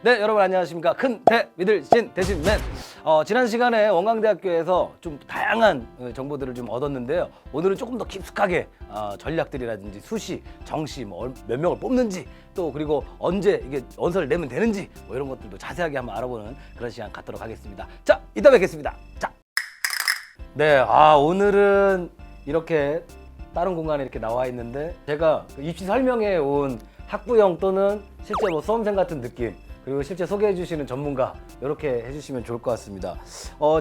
네, 여러분 안녕하십니까. 큰 대 믿을 신 대신맨. 지난 시간에 원광대학교에서 좀 다양한 정보들을 좀 얻었는데요. 오늘은 조금 더 깊숙하게 전략들이라든지 수시, 정시, 몇 명을 뽑는지, 또 그리고 언제 이게 원서를 내면 되는지 뭐 이런 것들도 자세하게 한번 알아보는 그런 시간 갖도록 하겠습니다. 자, 이따 뵙겠습니다. 자, 네, 오늘은 이렇게 다른 공간에 이렇게 나와 있는데 제가 입시 설명회 온 학부형 또는 실제 뭐 수험생 같은 느낌, 그리고 실제 소개해 주시는 전문가 이렇게 해주시면 좋을 것 같습니다.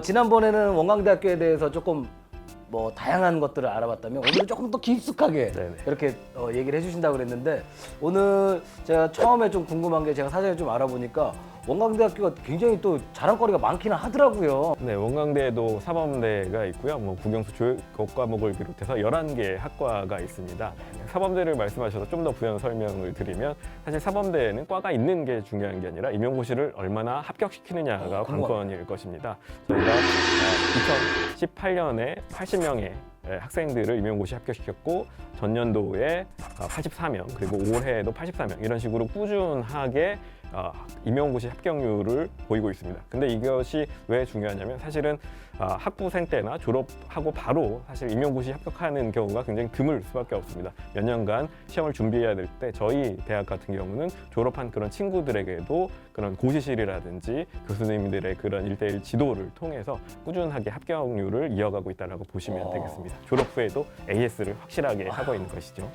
지난번에는 원광대학교에 대해서 조금 뭐 다양한 것들을 알아봤다면 오늘은 조금 더 깊숙하게 네네. 이렇게 얘기를 해주신다고 그랬는데, 오늘 제가 처음에 좀 궁금한 게, 제가 사전에 좀 알아보니까 원광대학교가 굉장히 또 자랑거리가 많기는 하더라고요. 네, 원광대에도 사범대가 있고요. 뭐 국영수 교육 과목을 비롯해서 11개 학과가 있습니다. 사범대를 말씀하셔서 좀 더 부연 설명을 드리면, 사실 사범대에는 과가 있는 게 중요한 게 아니라 임용고시를 얼마나 합격시키느냐가 관건일 것입니다. 저희가 2018년에 80명의 학생들을 임용고시 합격시켰고, 전년도에 84명, 그리고 올해에도 84명, 이런 식으로 꾸준하게 임용고시 합격률을 보이고 있습니다. 근데 이것이 왜 중요하냐면, 사실은 학부생 때나 졸업하고 바로 사실 임용고시 합격하는 경우가 굉장히 드물 수밖에 없습니다. 몇 년간 시험을 준비해야 될 때 저희 대학 같은 경우는 졸업한 그런 친구들에게도 그런 고시실이라든지 교수님들의 그런 1:1 지도를 통해서 꾸준하게 합격률을 이어가고 있다고 보시면 되겠습니다. 졸업 후에도 AS를 확실하게 하고 있는 것이죠.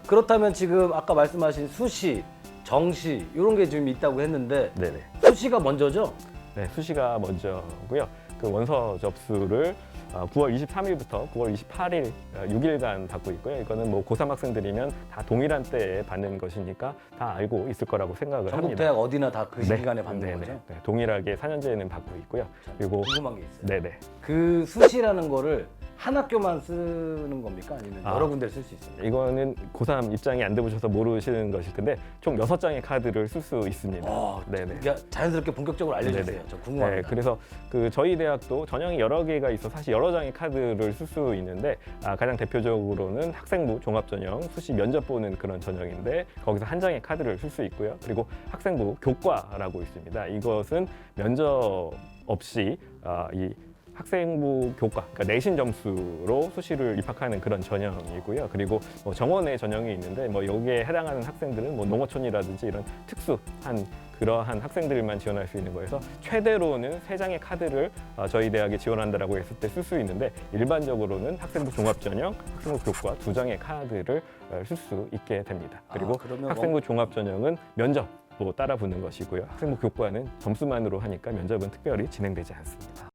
그렇다면 지금 아까 말씀하신 수시, 정시 이런 게 지금 있다고 했는데, 네네. 수시가 먼저죠? 네, 수시가 먼저고요. 그 원서 접수를 9월 23일부터 9월 28일 6일간 받고 있고요. 이거는 뭐 고3 학생들이면 다 동일한 때에 받는 것이니까 다 알고 있을 거라고 생각을 전국 합니다. 대학 어디나 다 그 네, 시간에 받는 네네. 거죠? 네, 동일하게 4년제는 받고 있고요. 그리고 궁금한 게 있어요. 네네. 그 수시라는 거를 한 학교만 쓰는 겁니까? 아니면 여러 군데를 쓸 수 있습니까? 이거는 고3 입장이 안 돼보셔서 모르시는 것일 텐데, 총 6장의 카드를 쓸 수 있습니다. 네네. 그러니까 자연스럽게 본격적으로 알려주세요. 네네. 저 궁금합니다. 네, 그래서 그 저희 대학도 전형이 여러 개가 있어 사실 여러 장의 카드를 쓸 수 있는데, 가장 대표적으로는 학생부 종합전형 수시 면접 보는 그런 전형인데, 거기서 한 장의 카드를 쓸 수 있고요. 그리고 학생부 교과라고 있습니다. 이것은 면접 없이 이 학생부 교과, 그러니까 내신 점수로 수시를 입학하는 그런 전형이고요. 그리고 뭐 정원의 전형이 있는데, 뭐 여기에 해당하는 학생들은 뭐 농어촌이라든지 이런 특수한 그러한 학생들만 지원할 수 있는 거여서 최대로는 3장의 카드를 저희 대학에 지원한다라고 했을 때 쓸 수 있는데, 일반적으로는 학생부 종합전형, 학생부 교과 2장의 카드를 쓸 수 있게 됩니다. 그리고 그러면 학생부 종합전형은 면접 로 따라 붙는 것이고요. 학생부 교과는 점수만으로 하니까 면접은 특별히 진행되지 않습니다.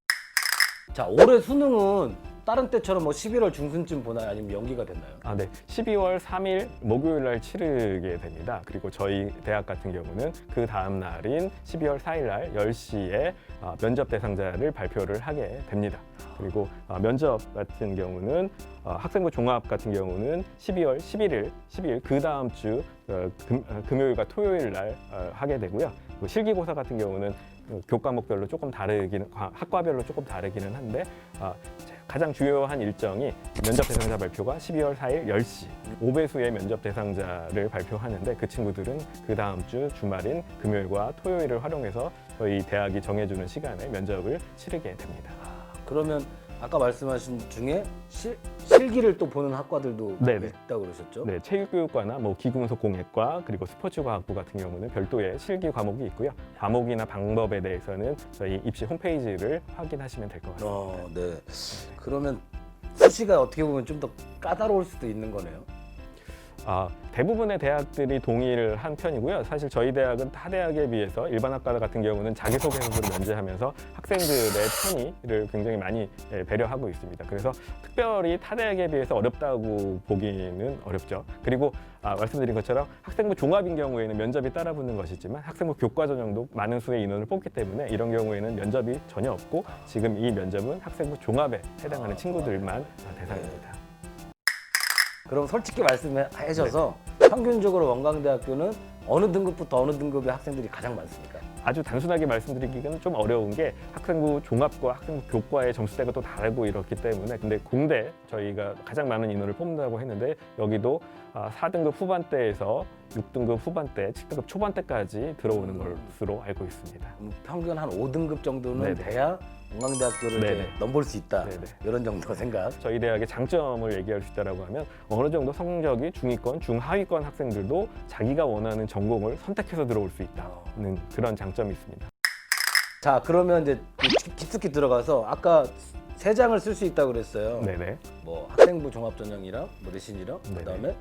자, 올해 수능은 다른 때처럼 뭐 11월 중순쯤 보나요? 아니면 연기가 됐나요? 네. 12월 3일 목요일 날 치르게 됩니다. 그리고 저희 대학 같은 경우는 그 다음 날인 12월 4일 날 10시에 면접 대상자를 발표를 하게 됩니다. 그리고 면접 같은 경우는 학생부 종합 같은 경우는 12월 11일 그 다음 주 금요일과 토요일 날 하게 되고요. 실기고사 같은 경우는 교과목별로 조금 다르기는, 학과별로 조금 다르기는 한데, 가장 주요한 일정이 면접 대상자 발표가 12월 4일 10시 5배수의 면접 대상자를 발표하는데, 그 친구들은 그 다음 주 주말인 금요일과 토요일을 활용해서 저희 대학이 정해주는 시간에 면접을 치르게 됩니다. 그러면 아까 말씀하신 중에 실기를 또 보는 학과들도 네네. 있다고 그러셨죠? 네, 체육교육과나 뭐 기금속공예과, 그리고 스포츠과학부 같은 경우는 별도의 실기 과목이 있고요. 과목이나 방법에 대해서는 저희 입시 홈페이지를 확인하시면 될 것 같습니다. 네. 그러면 수시가 어떻게 보면 좀 더 까다로울 수도 있는 거네요. 대부분의 대학들이 동일한 편이고요. 사실 저희 대학은 타 대학에 비해서 일반 학과 같은 경우는 자기소개서를 면제하면서 학생들의 편의를 굉장히 많이 배려하고 있습니다. 그래서 특별히 타 대학에 비해서 어렵다고 보기는 어렵죠. 그리고 말씀드린 것처럼 학생부 종합인 경우에는 면접이 따라붙는 것이지만, 학생부 교과 전형도 많은 수의 인원을 뽑기 때문에 이런 경우에는 면접이 전혀 없고, 지금 이 면접은 학생부 종합에 해당하는 친구들만 대상입니다. 그럼 솔직히 말씀해줘서 평균적으로 원광대학교는 어느 등급부터 어느 등급의 학생들이 가장 많습니까? 아주 단순하게 말씀드리기는 좀 어려운 게, 학생부 종합과 학생부 교과의 점수대가 또 다르고 이렇기 때문에, 근데 공대 저희가 가장 많은 인원을 뽑는다고 했는데, 여기도 4등급 후반대에서 6등급 후반대, 7등급 초반대까지 들어오는 것으로 알고 있습니다. 평균 한 5등급 정도는 네네. 돼야 원광대학교를 네네. 이제 넘볼 수 있다. 네네. 이런 정도 생각. 저희 대학의 장점을 얘기할 수 있다고 하면 어느 정도 성적이 중위권, 중하위권 학생들도 자기가 원하는 전공을 선택해서 들어올 수 있다는 그런 장점이 있습니다. 자, 그러면 이제 깊숙이 들어가서 아까 세 장을 쓸 수 있다고 그랬어요. 네네. 뭐 학생부 종합전형이랑 뭐 내신이랑 네네. 그다음에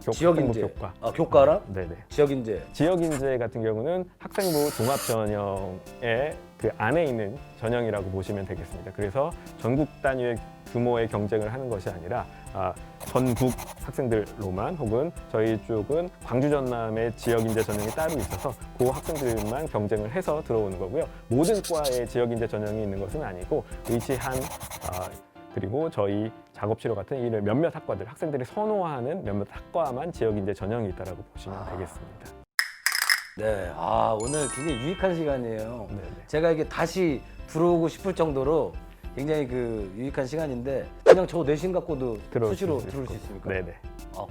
학생부 지역인재, 교과. 교과랑 네네. 지역인재. 지역인재 같은 경우는 학생부 종합전형의 그 안에 있는 전형이라고 보시면 되겠습니다. 그래서 전국 단위의 규모의 경쟁을 하는 것이 아니라 전국 학생들로만 혹은 저희 쪽은 광주 전남의 지역인재 전형이 따로 있어서 그 학생들만 경쟁을 해서 들어오는 거고요. 모든 과에 지역인재 전형이 있는 것은 아니고 의치한 그리고 저희 작업치료 같은 이런 몇몇 학과들 학생들이 선호하는 몇몇 학과만 지역인재 전형이 있다고 보시면 되겠습니다. 네, 오늘 굉장히 유익한 시간이에요. 네네. 제가 이게 다시 들어오고 싶을 정도로 굉장히 그 유익한 시간인데 그냥 저 내신 갖고도 수시로 들을 수 있습니까? 네네.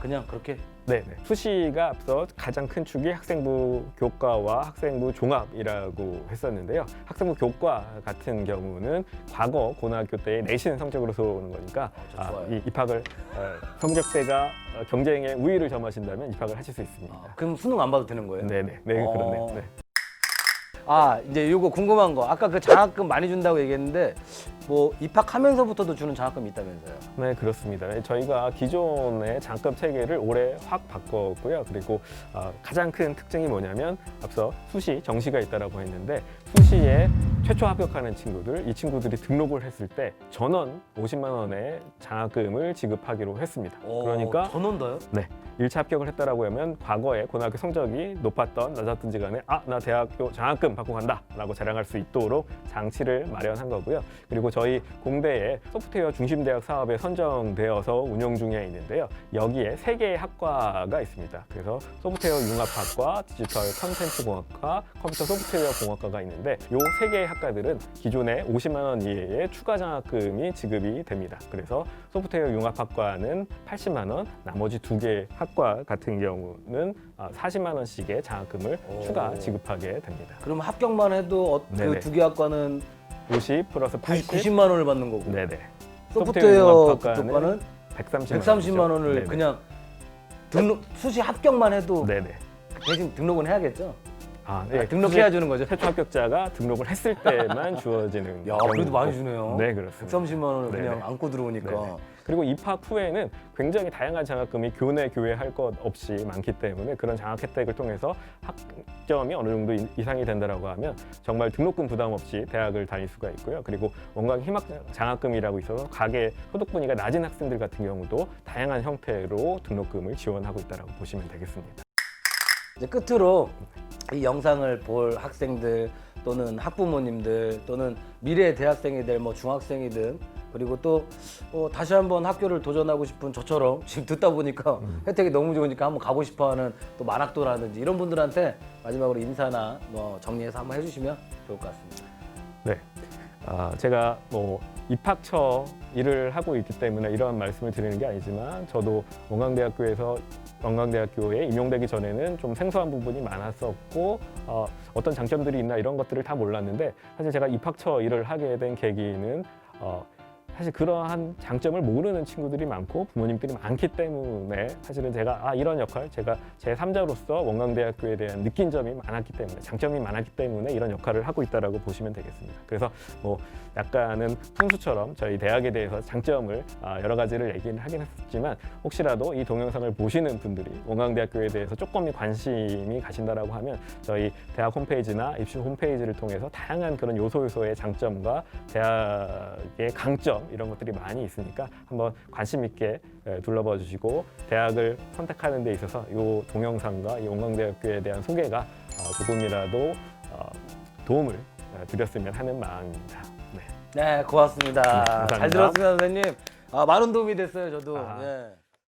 그냥 그렇게? 네네. 수시가 앞서 가장 큰 축이 학생부 교과와 학생부 종합이라고 했었는데요. 학생부 교과 같은 경우는 과거 고등학교 때의 내신 성적으로 들어오는 거니까 좋아요. 이 입학을 성적대가 경쟁에 우위를 점하신다면 입학을 하실 수 있습니다. 그럼 수능 안 봐도 되는 거예요? 네네. 네, 그렇네요. 네. 이제 이거 궁금한 거. 아까 그 장학금 많이 준다고 얘기했는데 뭐 입학하면서부터도 주는 장학금이 있다면서요? 네, 그렇습니다. 저희가 기존의 장학금 체계를 올해 확 바꿨고요. 그리고 가장 큰 특징이 뭐냐면 앞서 수시, 정시가 있다라고 했는데 수시에 최초 합격하는 친구들, 이 친구들이 등록을 했을 때 전원 50만 원의 장학금을 지급하기로 했습니다. 그러니까 전원 다요? 네. 1차 합격을 했다라고 하면 과거에 고등학교 성적이 높았던 낮았든지 간에 나 대학교 장학금 받고 간다 라고 자랑할 수 있도록 장치를 마련한 거고요. 그리고 저희 공대에 소프트웨어 중심대학 사업에 선정되어서 운영 중에 있는데요. 여기에 3개의 학과가 있습니다. 그래서 소프트웨어 융합학과, 디지털 컨텐츠공학과, 컴퓨터 소프트웨어 공학과가 있는데 이 3개의 학과들은 기존에 50만 원 이하의 추가 장학금이 지급이 됩니다. 그래서 소프트웨어 융합학과는 80만 원, 나머지 2개 학과 같은 경우는 40만 원씩의 장학금을 추가 지급하게 됩니다. 그럼 합격만 해도 그 네네. 2개 학과는 50 플러스 80. 90만 원을 받는 거고 네네. 소프트웨어 융합학과는 교과는 130만 원을 네네. 그냥 수시 합격만 해도 네네. 대신 등록은 해야겠죠? 네. 등록해야 주는 거죠? 최초 합격자가 등록을 했을 때만 주어지는. 야, 그래도 경우고. 많이 주네요. 네, 그렇습니다. 130만 원을 네네. 그냥 안고 들어오니까. 네네. 그리고 입학 후에는 굉장히 다양한 장학금이 교내 교외할 것 없이 많기 때문에 그런 장학 혜택을 통해서 학점이 어느 정도 이상이 된다라고 하면 정말 등록금 부담 없이 대학을 다닐 수가 있고요. 그리고 원광 희망 장학금이라고 있어서 가계 소득 분위기가 낮은 학생들 같은 경우도 다양한 형태로 등록금을 지원하고 있다고 보시면 되겠습니다. 이제 끝으로 이 영상을 볼 학생들 또는 학부모님들 또는 미래 대학생이든 뭐 중학생이든 그리고 또 다시 한번 학교를 도전하고 싶은 저처럼 지금 듣다 보니까 혜택이 너무 좋으니까 한번 가고 싶어하는 또 만학도라든지 이런 분들한테 마지막으로 인사나 뭐 정리해서 한번 해주시면 좋을 것 같습니다. 네, 제가 뭐 입학처 일을 하고 있기 때문에 이러한 말씀을 드리는 게 아니지만 저도 원광대학교에 임용되기 전에는 좀 생소한 부분이 많았었고 어떤 장점들이 있나 이런 것들을 다 몰랐는데 사실 제가 입학처 일을 하게 된 계기는 사실 그러한 장점을 모르는 친구들이 많고 부모님들이 많기 때문에 사실은 제가 이런 역할, 제가 제3자로서 원광대학교에 대한 느낀 점이 많았기 때문에 장점이 많았기 때문에 이런 역할을 하고 있다라고 보시면 되겠습니다. 그래서 뭐 약간은 풍수처럼 저희 대학에 대해서 장점을 여러 가지를 얘기를 하긴 했지만 혹시라도 이 동영상을 보시는 분들이 원광대학교에 대해서 조금이 관심이 가신다라고 하면 저희 대학 홈페이지나 입시 홈페이지를 통해서 다양한 그런 요소의 장점과 대학의 강점 이런 것들이 많이 있으니까 한번 관심 있게 둘러봐 주시고 대학을 선택하는 데 있어서 이 동영상과 이 원광대학교에 대한 소개가 조금이라도 도움을 드렸으면 하는 마음입니다. 네, 고맙습니다. 네, 감사합니다. 잘 들었습니다, 선생님. 많은 도움이 됐어요, 저도. 네.